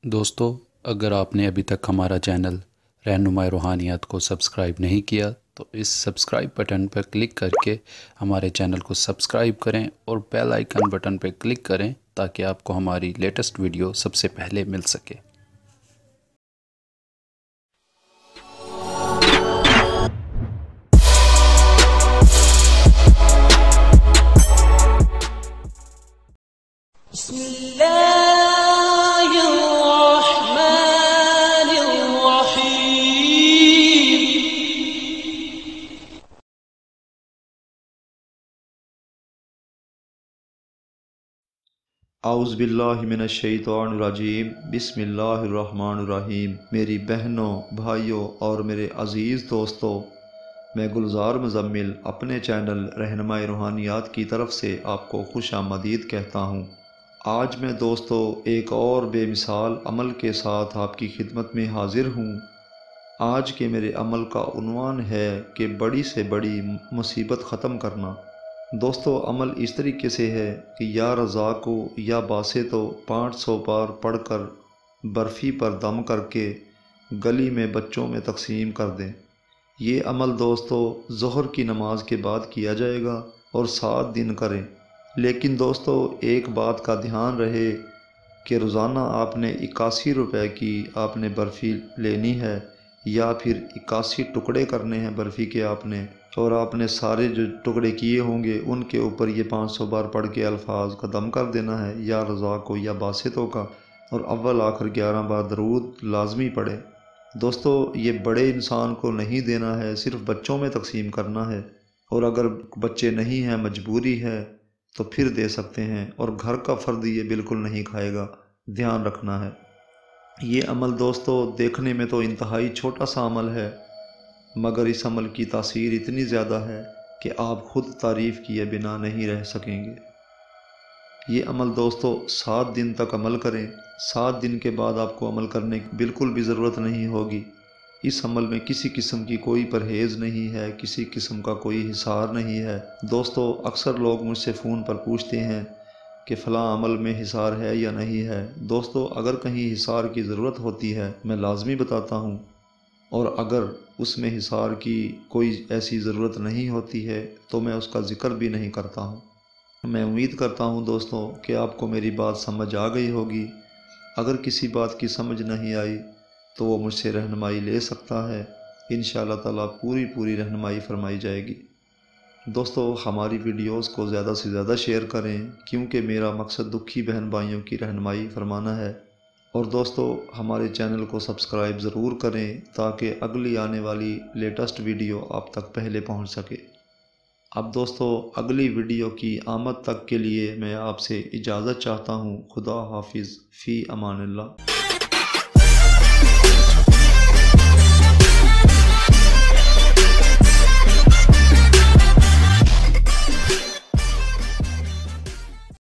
दोस्तों, अगर आपने अभी तक हमारा चैनल रहनुमाई रूहानियात को सब्सक्राइब नहीं किया तो इस सब्सक्राइब बटन पर क्लिक करके हमारे चैनल को सब्सक्राइब करें और बेल आइकन बटन पर क्लिक करें ताकि आपको हमारी लेटेस्ट वीडियो सबसे पहले मिल सके। औज़ुबिल्लाहिमिनश्शैतानिर्रजीम बिस्मिल्लाहिर्रहमानिर्रहीम। मेरी बहनों, भाइयों और मेरे अज़ीज़ दोस्तों, मैं गुलजार मुज़म्मिल अपने चैनल रहनुमाई रूहानियात की तरफ से आपको खुश आमदीद कहता हूँ। आज मैं दोस्तों एक और बेमिसाल अमल के साथ आपकी खिदमत में हाज़िर हूँ। आज के मेरे अमल का उन्वान है कि बड़ी से बड़ी मुसीबत ख़त्म करना। दोस्तों, अमल इस तरीके से है कि या रज़ा को या बासे तो 500 बार पढ़कर बर्फ़ी पर दम करके गली में बच्चों में तकसीम कर दें। ये अमल दोस्तों ज़ोहर की नमाज के बाद किया जाएगा और 7 दिन करें। लेकिन दोस्तों एक बात का ध्यान रहे कि रोज़ाना आपने 81 रुपए की आपने बर्फ़ी लेनी है या फिर 81 टुकड़े करने हैं बर्फ़ी के आपने, और आपने सारे जो टुकड़े किए होंगे उनके ऊपर ये 500 बार पढ़ के अल्फाज का दम कर देना है, या रज़ा को या बासितों का, और अव्वल आखिर 11 बार दरूद लाजमी पढ़े। दोस्तों ये बड़े इंसान को नहीं देना है, सिर्फ बच्चों में तकसीम करना है, और अगर बच्चे नहीं हैं, मजबूरी है तो फिर दे सकते हैं, और घर का फ़र्द ये बिल्कुल नहीं खाएगा, ध्यान रखना है। ये अमल दोस्तों देखने में तो इंतहाई छोटा सा अमल है, मगर इस अमल की तासीर इतनी ज़्यादा है कि आप खुद तारीफ़ किए बिना नहीं रह सकेंगे। ये अमल दोस्तों 7 दिन तक अमल करें। 7 दिन के बाद आपको अमल करने की बिल्कुल भी ज़रूरत नहीं होगी। इस अमल में किसी किस्म की कोई परहेज़ नहीं है, किसी किस्म का कोई हिसार नहीं है। दोस्तों अक्सर लोग मुझसे फ़ोन पर पूछते हैं कि फ़लाँ अमल में हिसार है या नहीं है। दोस्तों अगर कहीं हिसार की ज़रूरत होती है मैं लाजमी बताता हूँ, और अगर उसमें हिसार की कोई ऐसी ज़रूरत नहीं होती है तो मैं उसका ज़िक्र भी नहीं करता हूँ। मैं उम्मीद करता हूँ दोस्तों कि आपको मेरी बात समझ आ गई होगी। अगर किसी बात की समझ नहीं आई तो वो मुझसे रहनुमाई ले सकता है। इंशाअल्लाह ताला पूरी रहनुमाई फरमाई जाएगी। दोस्तों हमारी वीडियोस को ज़्यादा से ज़्यादा शेयर करें, क्योंकि मेरा मकसद दुखी बहन भाइयों की रहनुमाई फरमाना है। और दोस्तों हमारे चैनल को सब्सक्राइब ज़रूर करें ताकि अगली आने वाली लेटेस्ट वीडियो आप तक पहले पहुंच सके। अब दोस्तों अगली वीडियो की आमद तक के लिए मैं आपसे इजाज़त चाहता हूँ। खुदा हाफिज़, फ़ी अमानिल्लाह।